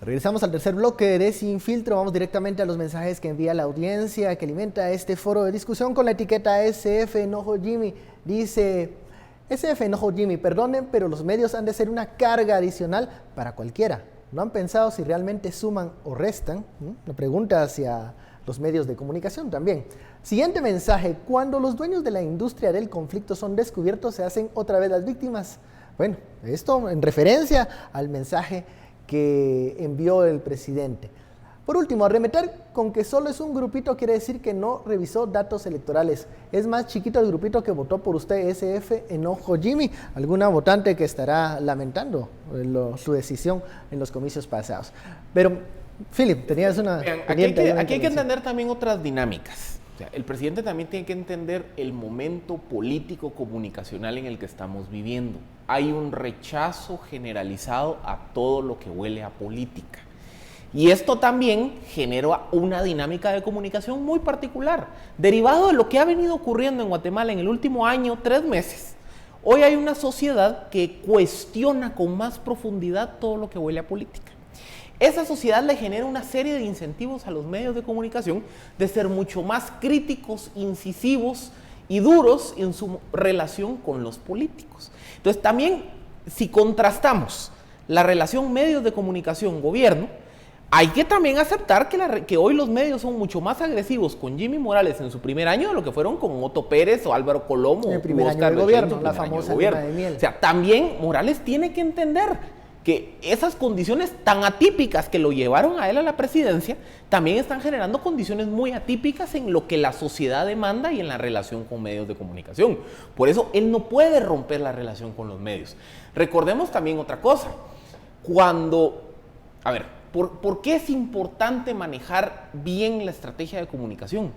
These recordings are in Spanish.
Regresamos al tercer bloque de Sin Filtro. Vamos directamente a los mensajes que envía la audiencia, que alimenta este foro de discusión con la etiqueta SF Enojo Jimmy. Dice: SF Enojo Jimmy, perdonen, pero los medios han de ser una carga adicional para cualquiera. ¿No han pensado si realmente suman o restan? Una pregunta hacia los medios de comunicación también. Siguiente mensaje: cuando los dueños de la industria del conflicto son descubiertos, se hacen otra vez las víctimas. Bueno, esto en referencia al mensaje que envió el presidente. Por último, arremeter con que solo es un grupito quiere decir que no revisó datos electorales. Es más chiquito el grupito que votó por usted, SF Enojo Jimmy. Alguna votante que estará lamentando su decisión en los comicios pasados. Pero, Philip, tenías una... Aquí hay que entender también otras dinámicas. O sea, el presidente también tiene que entender el momento político comunicacional en el que estamos viviendo. Hay un rechazo generalizado a todo lo que huele a política. Y esto también genera una dinámica de comunicación muy particular, derivado de lo que ha venido ocurriendo en Guatemala en el último año, 3 meses. Hoy hay una sociedad que cuestiona con más profundidad todo lo que huele a política. Esa sociedad le genera una serie de incentivos a los medios de comunicación de ser mucho más críticos, incisivos y duros en su relación con los políticos. Entonces también, si contrastamos la relación medios de comunicación-gobierno, hay que también aceptar que hoy los medios son mucho más agresivos con Jimmy Morales en su primer año de lo que fueron con Otto Pérez o Álvaro Colomo. El primer año del gobierno, la famosa luna de miel. O sea, también Morales tiene que entender que esas condiciones tan atípicas que lo llevaron a él a la presidencia, también están generando condiciones muy atípicas en lo que la sociedad demanda y en la relación con medios de comunicación. Por eso él no puede romper la relación con los medios. Recordemos también otra cosa. ¿Por qué es importante manejar bien la estrategia de comunicación?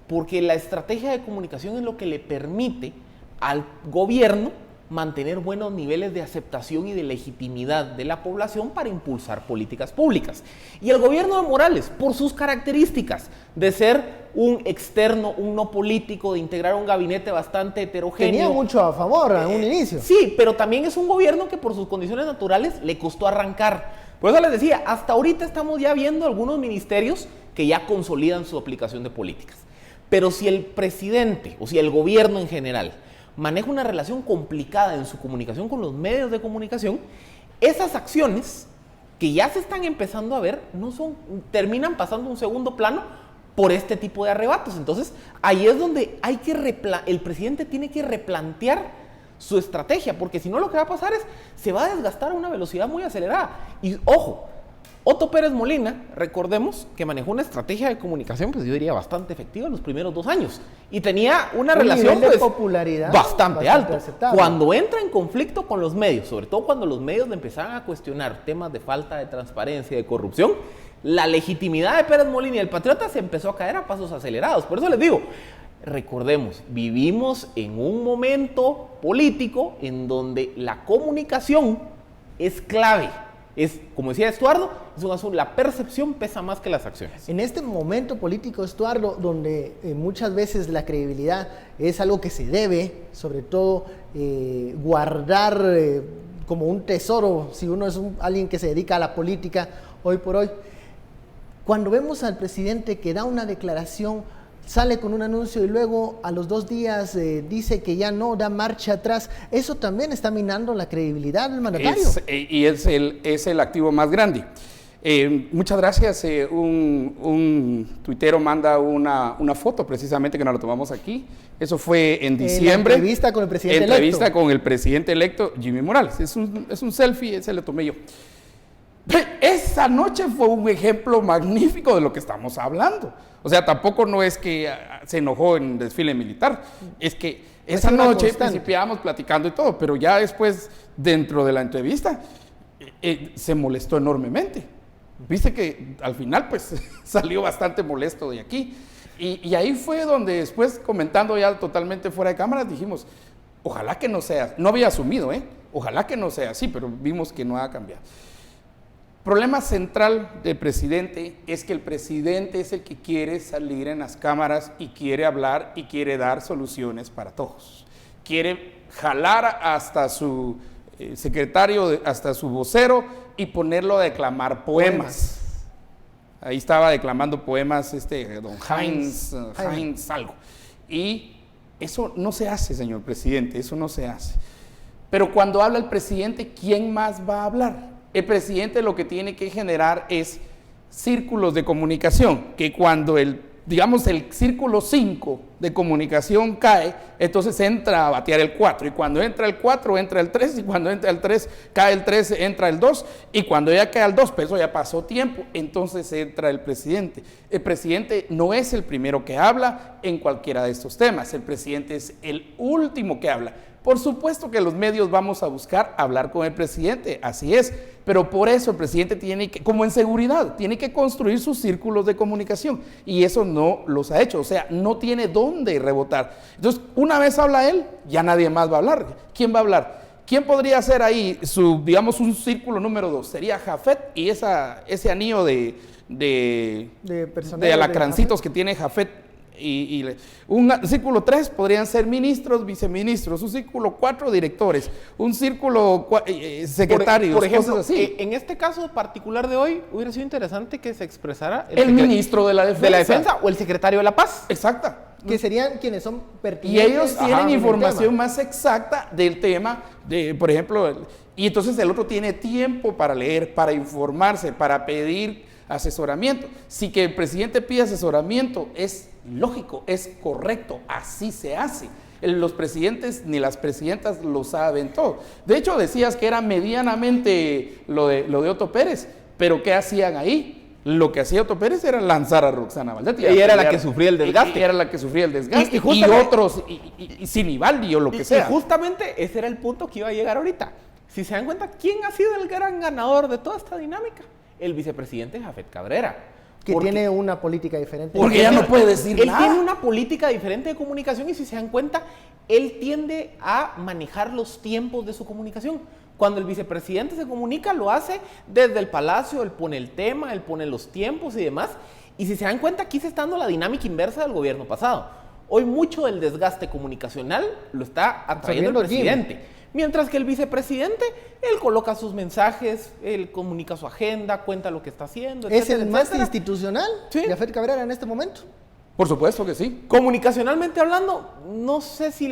Porque la estrategia de comunicación es lo que le permite al gobierno mantener buenos niveles de aceptación y de legitimidad de la población para impulsar políticas públicas. Y el gobierno de Morales, por sus características de ser un externo, un no político, de integrar un gabinete bastante heterogéneo. Tenía mucho a favor en un inicio. Sí, pero también es un gobierno que por sus condiciones naturales le costó arrancar. Por eso les decía, hasta ahorita estamos ya viendo algunos ministerios que ya consolidan su aplicación de políticas. Pero si el presidente, o si el gobierno en general, maneja una relación complicada en su comunicación con los medios de comunicación, esas acciones que ya se están empezando a ver terminan pasando a un segundo plano por este tipo de arrebatos. Entonces, ahí es donde el presidente tiene que replantear su estrategia, porque si no lo que va a pasar es, se va a desgastar a una velocidad muy acelerada. Y ojo, Otto Pérez Molina, recordemos que manejó una estrategia de comunicación, pues yo diría bastante efectiva en los primeros 2 años. Y tenía una relación de popularidad bastante alto. Aceptable. Cuando entra en conflicto con los medios, sobre todo cuando los medios le empezaban a cuestionar temas de falta de transparencia y de corrupción, la legitimidad de Pérez Molina y el Patriota se empezó a caer a pasos acelerados. Por eso les digo, recordemos, vivimos en un momento político en donde la comunicación es clave. Como decía Estuardo, es un asunto, la percepción pesa más que las acciones. En este momento político, Estuardo, donde muchas veces la credibilidad es algo que se debe, sobre todo, guardar como un tesoro, si uno es alguien que se dedica a la política hoy por hoy. Cuando vemos al presidente que da una declaración, sale con un anuncio y luego a los 2 días dice que ya no da marcha atrás, eso también está minando la credibilidad del mandatario. Es el activo más grande. Muchas gracias. Un tuitero manda una foto precisamente que nos la tomamos aquí. Eso fue en diciembre. Entrevista con el presidente Entrevista con el presidente electo, Jimmy Morales. Es un selfie, ese lo tomé yo. Esa noche fue un ejemplo magnífico de lo que estamos hablando. O sea, tampoco no es que se enojó en desfile militar, es que esa noche principiamos platicando y todo, pero ya después, dentro de la entrevista, se molestó enormemente. Viste que al final, pues, salió bastante molesto de aquí. Y ahí fue donde después, comentando ya totalmente fuera de cámara, dijimos, ojalá que no sea, no había asumido, ojalá que no sea así, pero vimos que no ha cambiado. Problema central del presidente es que el presidente es el que quiere salir en las cámaras y quiere hablar y quiere dar soluciones para todos. Quiere jalar hasta su secretario hasta su vocero y ponerlo a declamar poemas. Ahí estaba declamando poemas don Heinz algo. Y eso no se hace, señor presidente, eso no se hace. Pero cuando habla el presidente, ¿quién más va a hablar? El presidente lo que tiene que generar es círculos de comunicación, que cuando el círculo 5 de comunicación cae, entonces entra a batear el 4, y cuando entra el 4 entra el 3, y cuando entra el 3 cae el 3, entra el 2, y cuando ya cae el 2, pues eso ya pasó tiempo, entonces entra el presidente. El presidente no es el primero que habla en cualquiera de estos temas, el presidente es el último que habla. Por supuesto que los medios vamos a buscar hablar con el presidente, así es, pero por eso el presidente tiene que, como en seguridad, tiene que construir sus círculos de comunicación, y eso no los ha hecho, o sea, no tiene dónde rebotar. Entonces, una vez habla él, ya nadie más va a hablar. ¿Quién va a hablar? ¿Quién podría ser ahí un círculo número 2? Sería Jafet y ese anillo de alacrancitos que tiene Jafet. Un círculo 3 podrían ser ministros, viceministros, un círculo 4 directores, un círculo secretarios, por ejemplo, cosas así. En este caso particular de hoy, hubiera sido interesante que se expresara el ministro de la Defensa o el secretario de la Paz. Exacto. Que serían quienes son pertinentes. Y ellos tienen información más exacta del tema, por ejemplo, y entonces el otro tiene tiempo para leer, para informarse, para pedir asesoramiento. Si que el presidente pide asesoramiento es lógico, es correcto, así se hace. Los presidentes ni las presidentas lo saben todo. De hecho, decías que era medianamente lo de Otto Pérez, pero ¿qué hacían ahí? Lo que hacía Otto Pérez era lanzar a Roxana Valdetti. Ella era la que sufría el desgaste. Era la que sufría el desgaste. Y otros, y Sinibaldi o lo que sea. Y justamente ese era el punto que iba a llegar ahorita. Si se dan cuenta, ¿quién ha sido el gran ganador de toda esta dinámica? El vicepresidente Jafet Cabrera. Que tiene una política diferente. Porque ya no puede decir él nada. Él tiene una política diferente de comunicación y si se dan cuenta, él tiende a manejar los tiempos de su comunicación. Cuando el vicepresidente se comunica, lo hace desde el palacio, él pone el tema, él pone los tiempos y demás. Y si se dan cuenta, aquí se está dando la dinámica inversa del gobierno pasado. Hoy mucho del desgaste comunicacional lo está atrayendo el presidente. Mientras que el vicepresidente, él coloca sus mensajes, él comunica su agenda, cuenta lo que está haciendo, etcétera, ¿es el más institucional, sí, Jafet Cabrera en este momento? Por supuesto que sí. Comunicacionalmente hablando, no sé si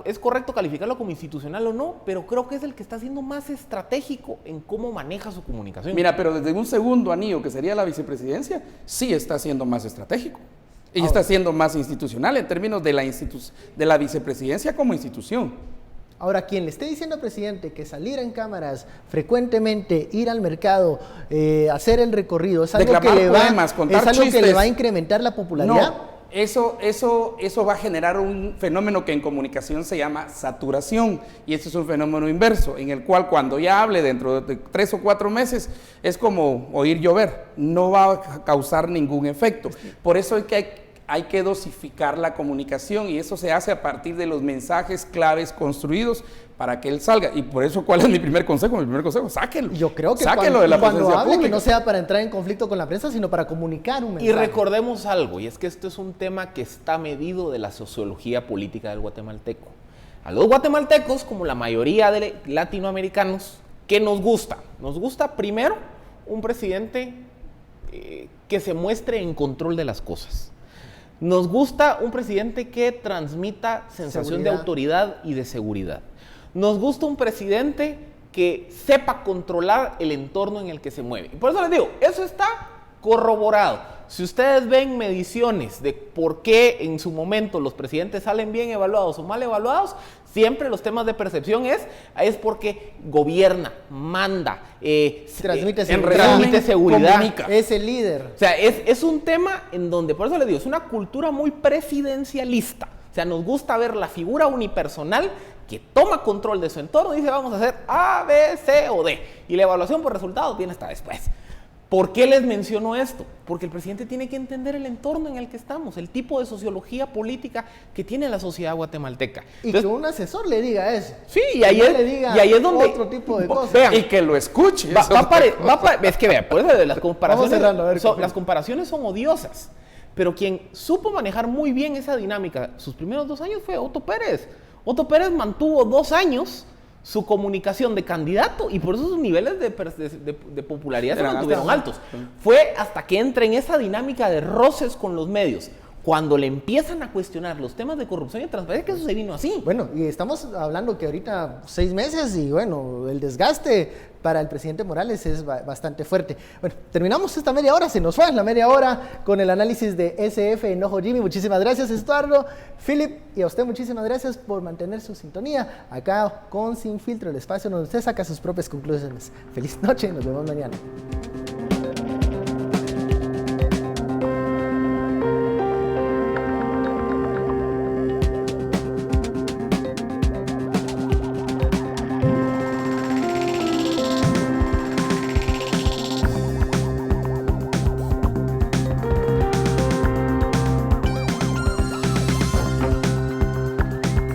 es correcto calificarlo como institucional o no, pero creo que es el que está siendo más estratégico en cómo maneja su comunicación. Mira, pero desde un segundo anillo, que sería la vicepresidencia, sí está siendo más estratégico. Y está siendo más institucional en términos de la vicepresidencia como institución. Ahora, quien le esté diciendo al presidente que salir en cámaras frecuentemente, ir al mercado, hacer el recorrido, es algo, que le, que le va a incrementar la popularidad. No, eso va a generar un fenómeno que en comunicación se llama saturación, y este es un fenómeno inverso, en el cual cuando ya hable dentro de 3 o 4 meses, es como oír llover, no va a causar ningún efecto. Por eso hay que dosificar la comunicación, y eso se hace a partir de los mensajes claves construidos para que él salga. Y por eso, ¿cuál es mi primer consejo? Mi primer consejo, sáquelo. Yo creo que sáquelo de la presencia pública. Que no sea para entrar en conflicto con la prensa, sino para comunicar un mensaje. Y recordemos algo, y es que esto es un tema que está medido de la sociología política del guatemalteco. A los guatemaltecos, como la mayoría de latinoamericanos, ¿qué nos gusta? Nos gusta primero un presidente que se muestre en control de las cosas. Nos gusta un presidente que transmita sensación de autoridad y de seguridad. Nos gusta un presidente que sepa controlar el entorno en el que se mueve. Y por eso les digo, eso está corroborado. Si ustedes ven mediciones de por qué en su momento los presidentes salen bien evaluados o mal evaluados, siempre los temas de percepción es porque gobierna, manda, transmite seguridad, comunica. Es el líder. O sea, es un tema en donde, por eso les digo, es una cultura muy presidencialista. O sea, nos gusta ver la figura unipersonal que toma control de su entorno y dice vamos a hacer A, B, C o D. Y la evaluación por resultados viene hasta después. ¿Por qué les menciono esto? Porque el presidente tiene que entender el entorno en el que estamos, el tipo de sociología política que tiene la sociedad guatemalteca. Y entonces, que un asesor le diga eso. Sí, y ahí es donde otro tipo de cosas. Vean, y que lo escuche. Es que vean, por eso las comparaciones, cerrando, las comparaciones son odiosas. Pero quien supo manejar muy bien esa dinámica sus primeros 2 años fue Otto Pérez. Otto Pérez mantuvo 2 años su comunicación de candidato y por eso sus niveles de popularidad se mantuvieron altos. Fue hasta que entra en esa dinámica de roces con los medios, cuando le empiezan a cuestionar los temas de corrupción y transparencia, que eso se vino así. Bueno, y estamos hablando que ahorita 6 meses y bueno, el desgaste para el presidente Morales es bastante fuerte. Bueno, terminamos esta media hora, se nos fue la media hora con el análisis de SF Enojo Jimmy. Muchísimas gracias, Estuardo, Philip, y a usted muchísimas gracias por mantener su sintonía acá con Sin Filtro, el espacio donde usted saca sus propias conclusiones. Feliz noche, nos vemos mañana.